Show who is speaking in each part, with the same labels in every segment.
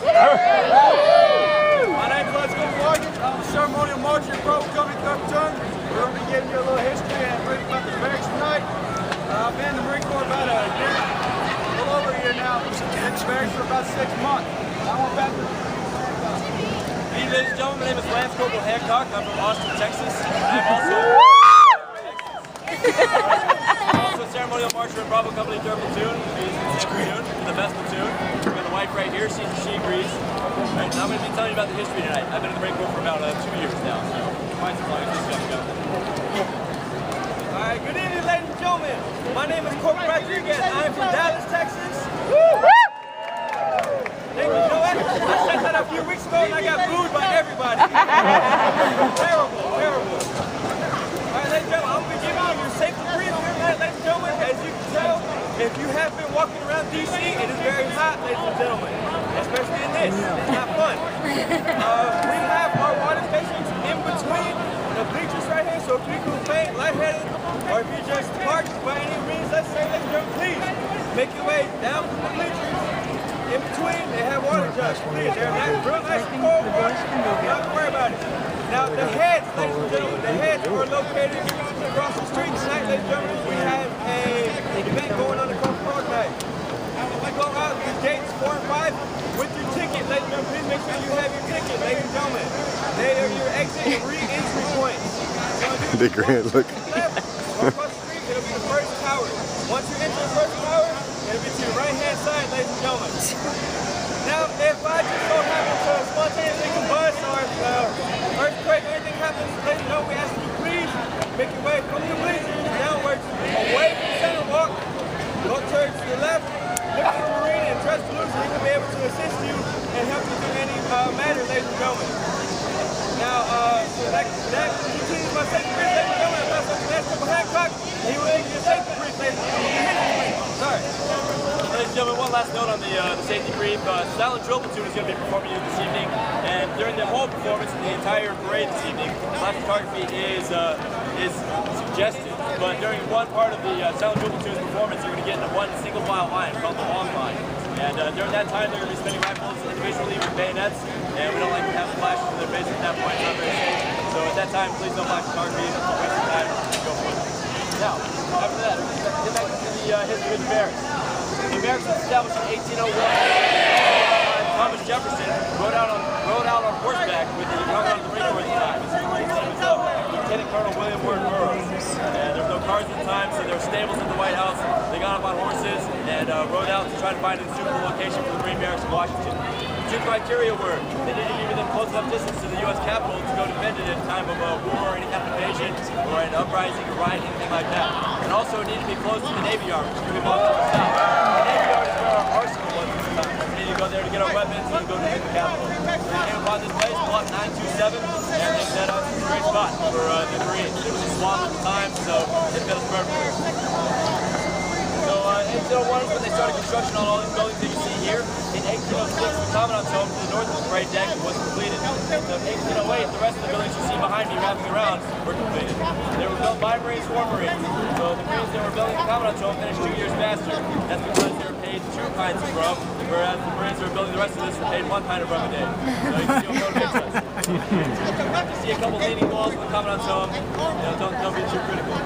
Speaker 1: My name's Let's Go Morgan. I'm the ceremonial marcher in Bravo Company 3rd Platoon. We're going to be giving you a little history and reading about the barracks tonight. I've been in the Marine Corps about a year, a little over a year now. Been in the barracks for about 6 months. I went back to
Speaker 2: Hey, ladies and gentlemen, my name is Lance Corporal Hancock. I'm from Austin, Texas. I'm also a ceremonial marcher in Bravo Company 3rd Platoon. It's the best platoon. We've got the wife right here. She's a she breeze. Right, now I'm going to be telling you about the history tonight. I've been in the Marine Corps for about 2 years now, so twice as long as this guy goes.
Speaker 1: Alright, good evening, ladies and gentlemen. My name is Corporal Rodriguez. I'm from Dallas, Texas. Thank you. You know what? I said that a few weeks ago and I got booed by everybody. Terrible, terrible. Alright, ladies and gentlemen, I'm going to be giving you your safety brief here tonight, ladies and gentlemen. As you can tell, if you have been walking around DC, it is very hot, ladies and gentlemen. Especially in this. It's not fun. We have our water stations in between the bleachers right here, so if you feel faint, lightheaded, or if you're just parched by any means, let's say, ladies and gentlemen, please make your way down from the bleachers. In between, they have water jugs. Please, they're real nice and cold water. Don't worry about it. Now, the heads, ladies and gentlemen, the heads are located across the street tonight, ladies and gentlemen. We have an event going on across the road tonight. We go out these gates 4 and 5 with your ticket, ladies and gentlemen. Please make sure you have your ticket, ladies and gentlemen. They are your exit and re-entry points.
Speaker 3: The grand look.
Speaker 1: Left, or across the street, it'll be the first tower. Once you enter the first tower, it'll be to your right-hand side, ladies and gentlemen. Now, if I just so happen to spontaneously combust or earthquake or anything happens, ladies and gentlemen, we ask you please make your way from the bleachers downwards, away from the center walk, go towards the left, look at the Marine and dress blue so he will be able to assist you and help you through any matter, ladies and gentlemen. Now, so that continues my safety brief, ladies and gentlemen. That's what Lance Corporal Hancock. He will make your safety brief, ladies and gentlemen. Sorry.
Speaker 2: Ladies and gentlemen, one last note on the safety brief. Silent Drill Platoon is going to be performing here this evening, and during the whole performance, the entire parade this evening, flash photography is suggested. But during one part of the Silent Drill Platoon's performance, you're going to get in one single file line called the long line. And during that time, they're going to be spinning rifles individually with bayonets, and we don't like to have flashes in their face at that point. It's not very safe. So at that time, please don't flash photography. Waste your time. Go for it. Now, after that, we'll get back to the history of the barracks. The barracks was established in 1801. Thomas Jefferson rode out on horseback with the Commandant of the Marine Corps at the time. His name was Lieutenant Colonel William Ward Burroughs. And there were no cars at the time, so there were stables at the White House. They got up on horses and rode out to try to find a suitable location for the Marine Barracks in Washington. The 2 criteria were they needed to be within close enough distance to the U.S. Capitol to go defend it at a time of war or any kind of invasion or an uprising or riot, anything like that. And also it needed to be close to the Navy Yard, which we belong to the South. The Navy Yard is where our arsenal was at the time. We needed to go there to get our weapons and to go defend the Capitol. So we came upon this place, block 927, and they said it's a great spot for the Marines. It was a swamp at the time, so it fit us perfectly. So 1801 is when they started construction on all these buildings that you see here. In 1806, the Commandant's home to the north of the parade deck was completed. So in 1808, the rest of the buildings you see behind me wrapping around were completed. They were built by Marines for Marines. So the Marines that were building the Commandant's home finished 2 years faster. That's because they were paid 2 pints of rum, whereas the Marines that were building the rest of this were paid 1 pint of rum a day. So you can see what motivates us. You see a couple leaning walls in the Commandant's home. Don't be too critical.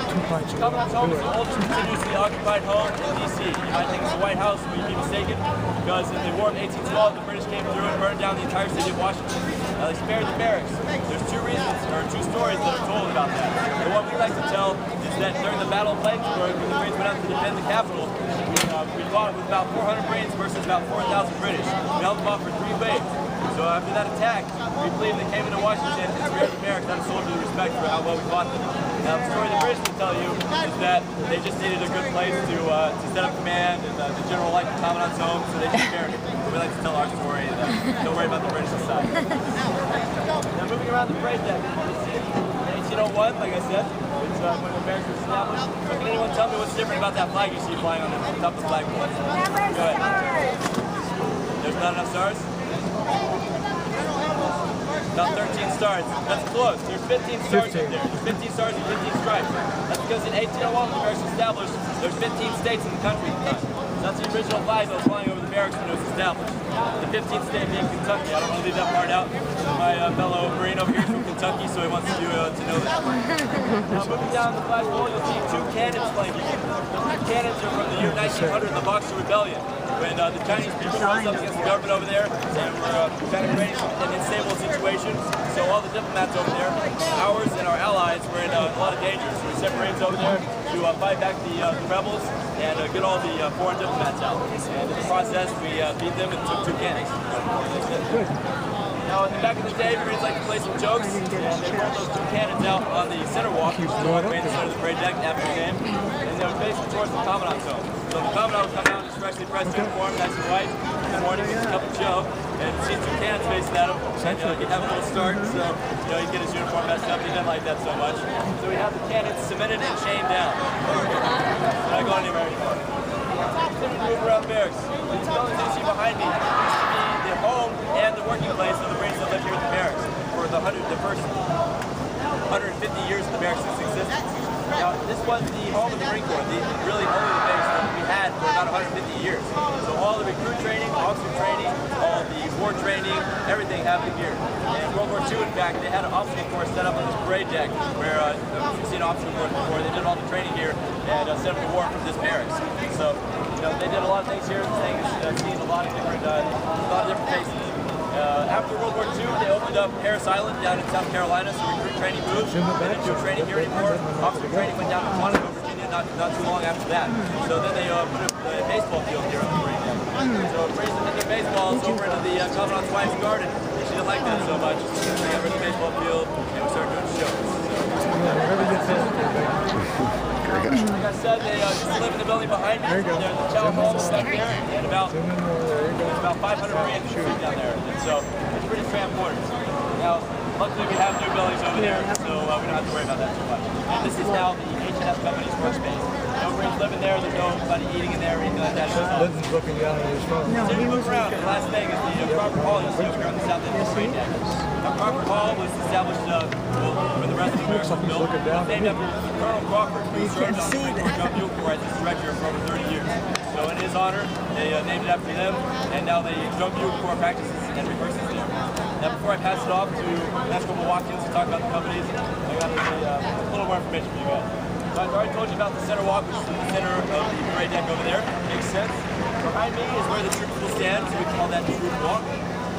Speaker 2: The Commandant's home is the oldest continuously occupied home in D.C. You might think it's the White House, but you'd be mistaken, because in the War of 1812, the British came through and burned down the entire city of Washington. They spared the barracks. There's 2 reasons, or 2 stories that are told about that. The one we like to tell is that during the Battle of Bladensburg, when the Marines went out to defend the Capitol, we fought with about 400 Marines versus about 4,000 British. We held them off for 3 waves. So after that attack, we believe they came into Washington and spared the barracks out of soldiers' respect for how well we fought them. Now, the story the British will tell you is that they just needed a good place to set up command, and the general liked the Commandant's home, so they just spared it. We like to tell our story, and don't worry about the British side. Now, moving around the parade deck, in 1801, like I said, it's when the barracks was established. So can anyone tell me what's different about that flag you see flying on the top of the flagpole? Go ahead. There's not enough stars? About 13 stars. That's close. There's 15 stars up there. There's 15 stars and 15 stripes. That's because in 1801, when the barracks was established, there's 15 states in the country at the time. So that's the original flag that was flying over the barracks. barracks when it was established. The 15th state being Kentucky. I don't want to leave that part out. My fellow Marine over here is from Kentucky, so he wants you to know that. Now moving down the flagpole, you'll see two cannons flanking. The cannons are from the year 1900, the Boxer Rebellion, when the Chinese people rose up against the government over there and were kind of creating an unstable situation. So all the diplomats over there, ours and our allies, were in a lot of danger. So we sent Marines over there to fight back the rebels and get all the foreign diplomats out. And in the process, we beat them and took two cannons. Now, back in the day, Marines like to play some jokes, and they rolled those two cannons out on the center walk, which is the walkway in the center of the parade deck after the game, and they were facing towards the Commandant's home. So the Commandant would come out in his freshly pressed uniform, nice and white, in the morning, with a cup of Joe, and see two cannons facing at him, and he'd have a little start, so he'd get his uniform messed up. He didn't like that so much. So we have the cannons cemented and chained down. Not going anywhere anymore. Move around barracks. These buildings you see behind me used to be the home and the working place of the Marines that lived here at the barracks for the first 150 years of the barracks' existence. Now, this was the home of the Marine Corps, really only the base that we had for about 150 years. So all the recruit training, officer training, all the war training, everything happened here. In World War II, in fact, they had an obstacle course set up on this parade deck where you've seen obstacle course before. They did all the training here and set up the war from this barracks. So, they did a lot of things here. This thing has seen a lot of different faces. After World War II, they opened up Harris Island down in South Carolina, so recruit training moved. They didn't do training here anymore. Officer training went down to Huntsville, Virginia, not too long after that. So then they put a baseball field here on the parade deck. So Marines that hit their baseballs over into the Commandant's wife's garden. She didn't like that so much. So they got rid of the baseball field, and we started doing shows. Like I said, they just live in the building behind me. There's the town hall back there, and there's about 500 Marines down there. And so it's pretty cramped quarters. Now, luckily we have new buildings over there, so we don't have to worry about that too much. And this is now the H&S Company's workspace. No Marines live in there. There's nobody eating in there or anything like that.
Speaker 4: Lynn's looking down at his phone.
Speaker 2: So you look around, the last thing is the Crawford Hall you see over here on the south end of the parade deck. Now, Crawford Hall was established for the rest of the American build. It was named after Colonel Crawford, who served on the Marine Corps Jump Buell Corps as its director for over 30 years. So in his honor, they named it after them, and now the Jump Buell Corps practices and rehearses there. Now, before I pass it off to Master Corporal Watkins to talk about the companies, I got a little more information for you guys. So I've already told you about the center walk, which is the center of the parade deck over there. Makes sense. Behind me is where the troops will stand, so we call that the troop walk.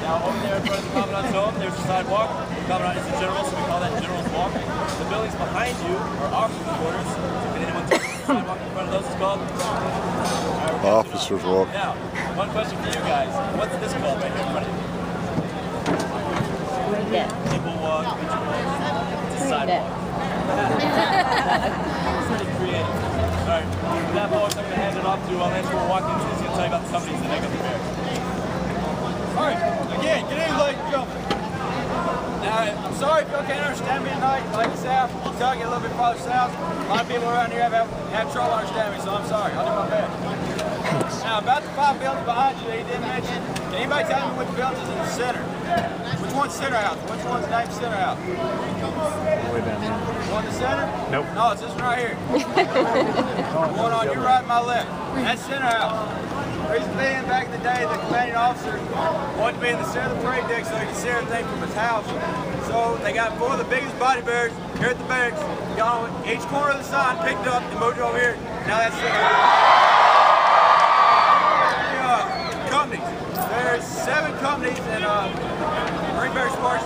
Speaker 2: Now over there in front of the Commandant's home, there's the sidewalk. The Commandant is the general, so we call that General's Walk. The buildings behind you are officers' quarters. So can anyone tell me what the sidewalk in front of those is called?
Speaker 3: Officers' walk.
Speaker 2: Now, one question for you guys. What's this called right here in front of you? People walk, beach walk. It's a sidewalk. Pretty creative. Alright, with that, folks, I'm going to hand it off to Lance Watkins. He's going to tell you about the companies that make up the barracks.
Speaker 1: Alright, again, good evening, ladies and gentlemen. Now, I'm sorry if y'all can't understand me tonight. Like I said, I'm from Kentucky, a little bit farther south. A lot of people around here have trouble understanding me, so I'm sorry. I'll do my best. Now, about the 5 buildings behind you that he didn't mention, can anybody tell me which building is in the center? Which one's center house? Which one's named center house?
Speaker 4: Way down there.
Speaker 1: One in the center?
Speaker 4: Nope.
Speaker 1: No, it's this one right here. One on your right and my left. That's center house. The reason being, back in the day, the commanding officer wanted to be in the center of the parade deck so he could see everything from his house. So they got 4 of the biggest body bearers here at the barracks, got on each corner of the sign, picked up, and moved it over here. Now that's companies. There's 7 companies in Marine Barracks Sparks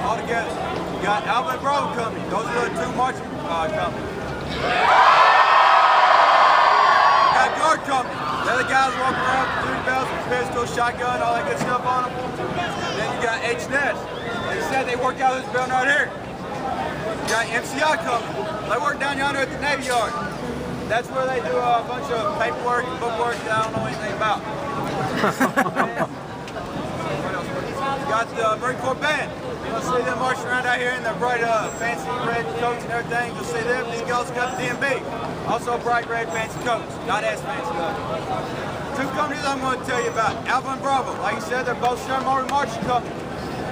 Speaker 1: altogether. You got Alpha and Bravo Company. Those are the 2 marching companies. You got Guard Company. They're the guys walking around with duty belts, with pistols, shotgun, all that good stuff on them. And then you got H&S. Like I said, they work out of this building right here. You got MCI Company. They work down yonder at the Navy Yard. That's where they do a bunch of paperwork and bookwork that I don't know anything about. You got the Marine Corps Band. You'll see them marching around out here in their bright fancy red coats and everything. You'll see them. You also got the DMB. Also bright red fancy coats. Not as fancy though. 2 companies I'm going to tell you about. Alpha and Bravo. Like you said, they're both Sherman Army marching companies.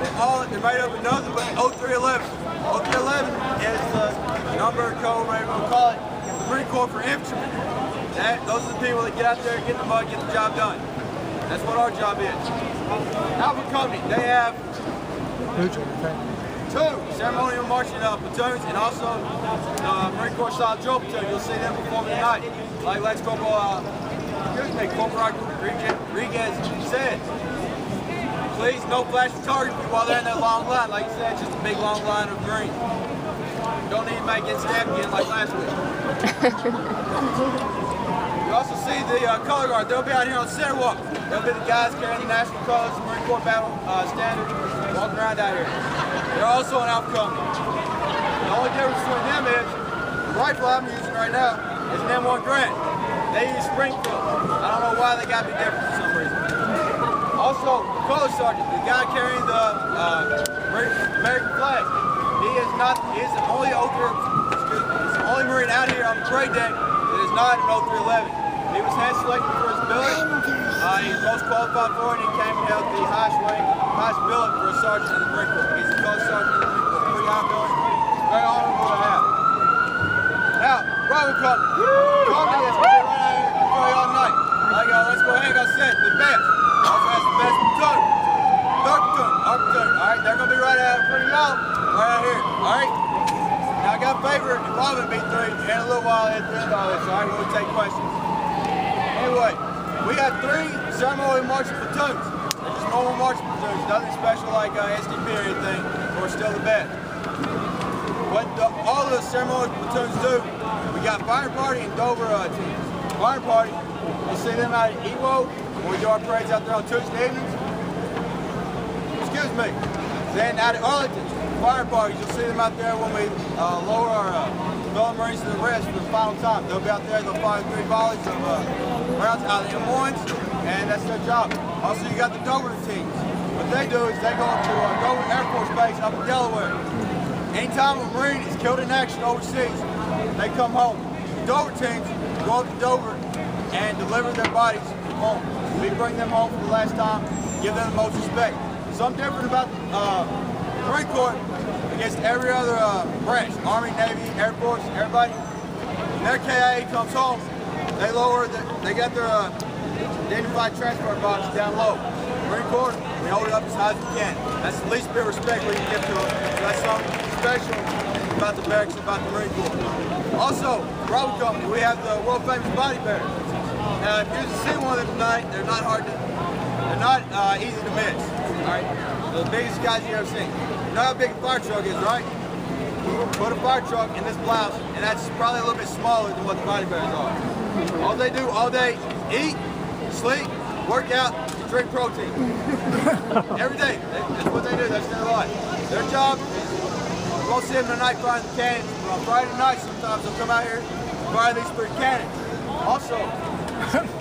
Speaker 1: They're made up of nothing but 0311. 0311 is the number code, whatever you want to call it. The Marine Corps for infantrymen. Those are the people that get out there, get the mud, get the job done. That's what our job is. Alpha Company, they have 2 ceremonial marching platoons and also Marine Corps Solid Drill Platoon. You'll see them performing tonight. Like Lance Corporal, Corporal Rodriguez said, please no flash photography while they're in that long line. Like you said, it's just a big long line of Marines. Don't need to make it stabbed again like last week. You also see the color guard. They'll be out here on center walk. They'll be the guys carrying the national colors, the Marine Corps battle standard, walking around out here. They're also an Alpha Company. The only difference between them is the rifle I'm using right now is an M1 Grant. They use Springfield. I don't know why they got to be different for some reason. Also, the color sergeant, the guy carrying the American flag, he is the only Marine out here on the parade deck that is not an 0311. He was hand selected for his billet. He's most qualified for it, and he came and held the highest billet for a sergeant in the Marine Corps. He's a color sergeant in the Marine Corps, pretty high billet. Very honorable to have. Now, Bravo Company. Company has been right out here for you all night. Let's go ahead, like I said, the best. Also has the best platoon. Third platoon, our platoon. Alright, they're going to be right out in front of y'all, right out here. Alright? Now I got a favor involving B3 in a little while at the end of all this, alright? We'll take questions. Anyway, we got 3 ceremonial marching platoons. They're just normal marching platoons, nothing special like SDP or anything. We're still the best. What all the ceremonial platoons do, we got Fire Party and Dover teams. Fire Party, you'll see them out at EWO when we do our parades out there on Tuesday evenings. Excuse me. Then out at Arlington, Fire Parties, you'll see them out there when we lower our fellow Marines to the rest for the final time. They'll be out there, they'll fire 3 volleys of rounds out of the M1s, and that's their job. Also, you got the Dover teams. What they do is they go up to Dover Air Force Base up in Delaware. Anytime a Marine is killed in action overseas, they come home. The Dover teams go up to Dover and deliver their bodies home. We bring them home for the last time, give them the most respect. Something different about the Marine Corps against every other branch, Army, Navy, Air Force, everybody. When their KIA comes home, they got their identified transport box down low. Marine Corps, we hold it up as high as we can. That's the least bit of respect we can give to them. So that's something special about the barracks and about the Marine Corps. Also, Bravo Company, we have the world famous body barracks. Now, if you see one of them tonight, they're not easy to miss. All right, the biggest guys you ever seen. You know how big a fire truck is, right? Put a fire truck in this blouse, and that's probably a little bit smaller than what the body barracks are. All they do all day is eat, sleep, work out, and drink protein. Every day. That's what they do. That's their life. Their job is, you won't see them tonight firing the cannons, but on Friday night sometimes they'll come out here and fire these 3 cannons. Also,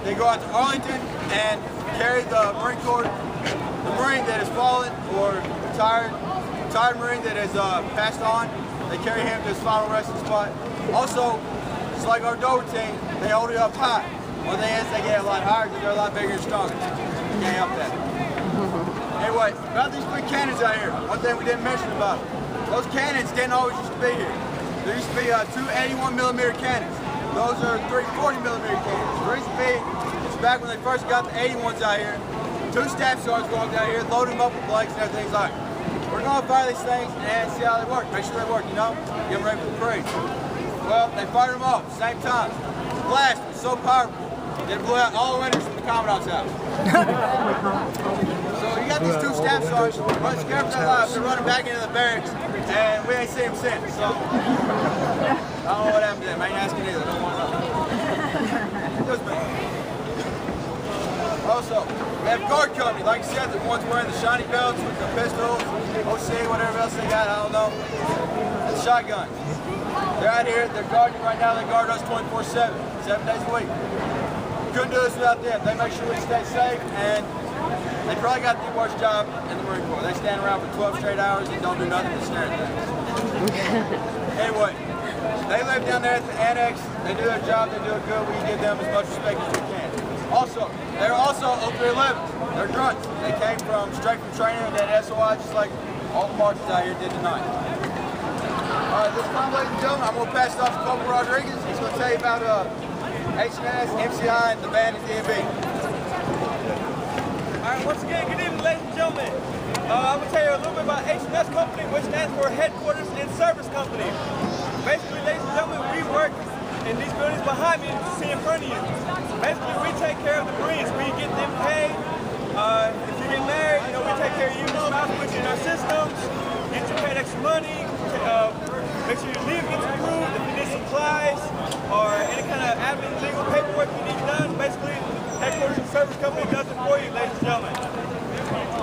Speaker 1: they go out to Arlington and carry the Marine Corps, the Marine that has fallen or retired Marine that has passed on. They carry him to his final resting spot. Also, just like our Dover team, they hold it up high. One thing is they get a lot higher because they're a lot bigger and stronger. You can't help that. Anyway, about these 3 cannons out here, one thing we didn't mention about them. Those cannons didn't always used to be here. There used to be 2 81mm cannons. Those are 3 40mm cannons. The reason being, it's back when they first got the 81s out here, 2 staff sergeants walked out here, loaded them up with blanks and everything like that. We're going to fire these things and see how they work. Make sure they work, you know? Get them ready for the parade. Well, they fired them off at the same time. The blast was so powerful that it blew out all the windows from the Commandant's house. So you got these 2 staff sergeants running scared for their lives. They're running back into the barracks, and we ain't seen them since. So I don't know what happened to them. I ain't asking either. Don't want to know. Also, we have guard company. Like I said, the ones wearing the shiny belts with the pistols, OC, whatever else they got, I don't know. And the shotguns. They're out here, they're guarding right now, they guard us 24/7, 7 days a week. Couldn't do this without them. They make sure we stay safe, and they probably got the worst job in the Marine Corps. They stand around for 12 straight hours and don't do nothing but stare at things. Anyway, they live down there at the annex, they do their job, they do it good, we give them as much respect as we can. Also, they're also 0311s. They're grunts. They came straight from training and that SOI just like all the marches out here did tonight. Alright, this time, ladies and gentlemen, I'm going to pass it off to Corporal Rodriguez. He's going to tell you about HNS, MCI, and the band at DMV. Once again, good evening, ladies and gentlemen. I'm going to tell you a little bit about H&S Company, which stands for Headquarters and Service Company. Basically, ladies and gentlemen, we work in these buildings behind me, you see in front of you. Basically, we take care of the Marines. We get them paid. If you get married, you know, we take care of you and your spouse, put you in our systems, get you paid extra money, make sure your leave gets approved, if you need supplies, or any kind of admin, legal paperwork you need done. Basically, Headquarters and Service Company does it for you, ladies and gentlemen.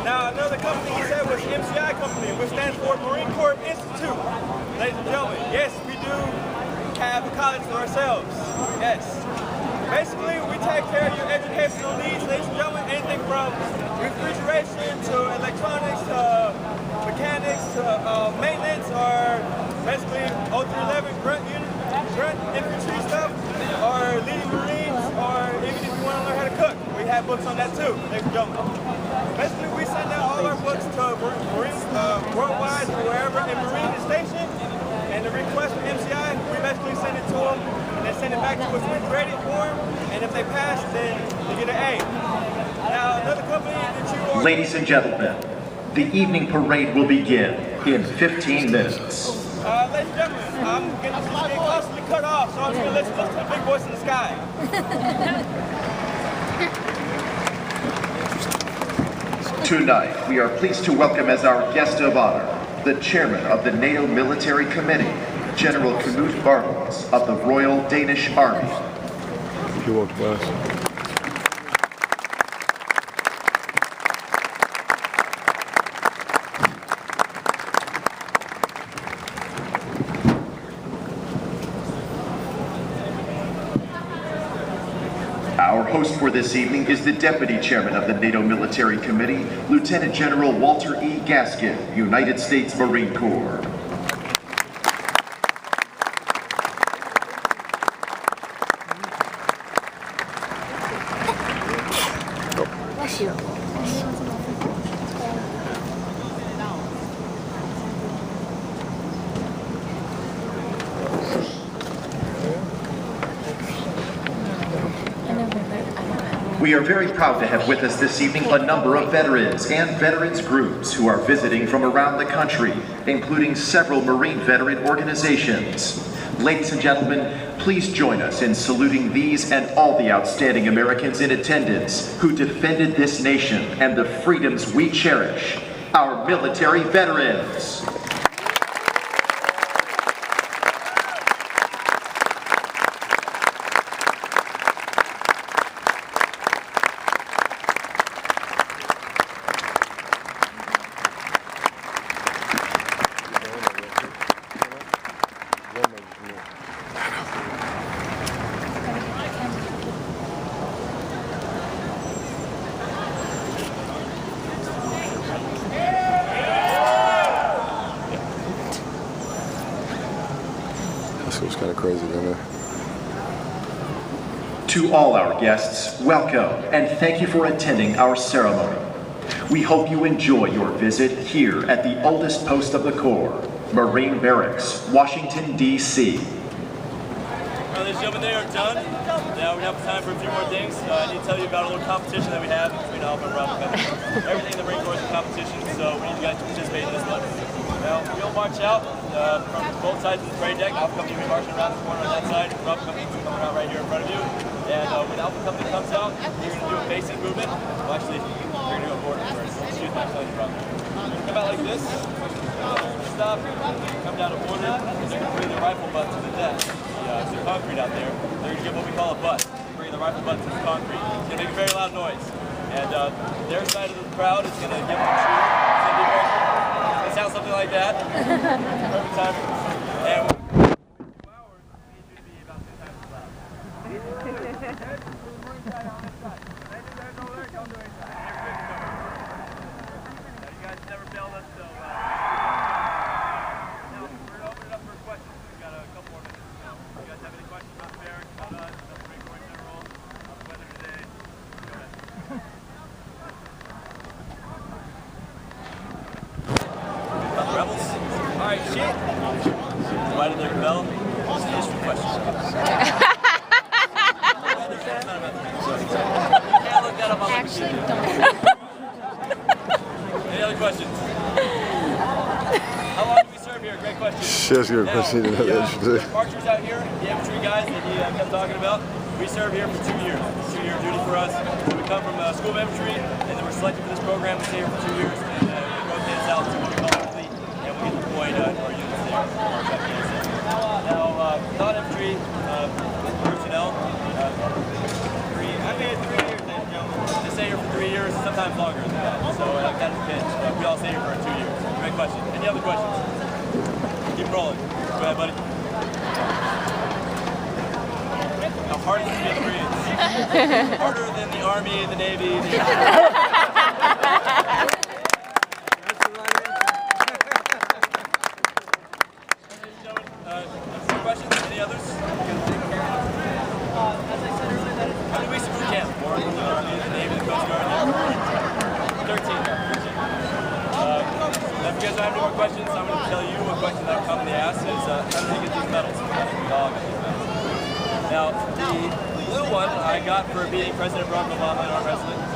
Speaker 1: Now, another company we said was MCI Company, which stands for Marine Corps Institute. Ladies and gentlemen, yes, we do have a college for ourselves. Yes. Basically, we take care of your educational needs, ladies and gentlemen, anything from refrigeration to electronics to mechanics to maintenance, or basically 0311 grunt infantry stuff, or leading Marines, or even if you want to learn how to cook, we have books on that too, ladies and gentlemen. Basically, we send out all our books to Marines worldwide, wherever a Marine is stationed, and the request from MCI, we basically send it to them, and they send it back to us. We grade it for them, and if they pass, then they get an A. Now, another company that you are...
Speaker 5: Ladies and gentlemen, the evening parade will begin in 15 minutes.
Speaker 1: Ladies and gentlemen, I'm getting constantly cut off, so I'm just going to listen to the big voice in the sky.
Speaker 5: Tonight, we are pleased to welcome as our guest of honor, the chairman of the NATO Military Committee, General Knut Barracks of the Royal Danish Army.
Speaker 3: If you walk past.
Speaker 5: Our host for this evening is the Deputy Chairman of the NATO Military Committee, Lieutenant General Walter E. Gaskin, United States Marine Corps. We are very proud to have with us this evening a number of veterans and veterans groups who are visiting from around the country, including several Marine veteran organizations. Ladies and gentlemen, please join us in saluting these and all the outstanding Americans in attendance who defended this nation and the freedoms we cherish, our military veterans.
Speaker 3: This was kind of crazy, didn't it?
Speaker 5: To all our guests, welcome and thank you for attending our ceremony. We hope you enjoy your visit here at the oldest post of the Corps, Marine Barracks, Washington, D.C.
Speaker 2: Well, ladies and gentlemen, they are done. Now we have time for a few more things. I need to tell you about a little competition that we have between Alpha and Bravo. Everything in the Marine Corps is a competition, so we need you guys to participate in this one. Now, we'll march out from both sides of the parade deck. Alpha Company will be marching around the corner on that side. Bravo Company will be coming out right here in front of you. And when Alpha Company comes out, you're going to do a basic movement. Well, actually, you're going to go forward first. Excuse my telling you, Bravo. Come out like this. Stop. Come down to order. And you're going to bring the rifle butt to the deck. The concrete out there. They're going to give what we call a butt. Bring the rifle butt to the concrete. It's going to make a very loud noise. And their side of the crowd is going to give them a cheer. It's going to be very It sounds something like that. Perfect timing. And 2 hours needs you to be about 10 times as loud. You guys never bailed us, so now we're going to open it up for questions. We've got a couple more minutes. So if you guys have any questions about the barracks, about us, about the Marine Corps in general, about the weather today, go ahead. Rebels? Alright, shit. Why did they rebel? It's a history question. Can't look that up on the computer. other questions? How long do we serve here? Great question.
Speaker 3: That's a good question.
Speaker 2: The archers out here, the infantry guys that he kept talking about, we serve here for 2 years. 2-year duty for us. So we come from School of Infantry, and then we're selected for this program. We stay here for 2 years, and we rotate us out to what we call the fleet, and we get deployed to our units there in Afghanistan. Now, non-infantry personnel, I've been here 3 years, ladies and gentlemen. They stay here for 3 years, sometimes longer than that. So that depends, but we all stay here for 2 years. Great question. Any other questions? Keep rolling. Go ahead, buddy. How hard is it to be in the Marines? Harder than the Army, the Navy, the Air Force. Questions? Any others? How many weeks of boot camp? More than the Army, the Navy, the Coast Guard? 13. If you guys don't have any more questions, I'm going to tell you a question that I'm commonly asked is, how did you get these medals? We all get these medals. Now, the blue one I got for beating President Barack Obama and our president. The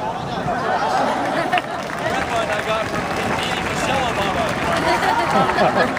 Speaker 2: red one I got for beating Michelle Obama.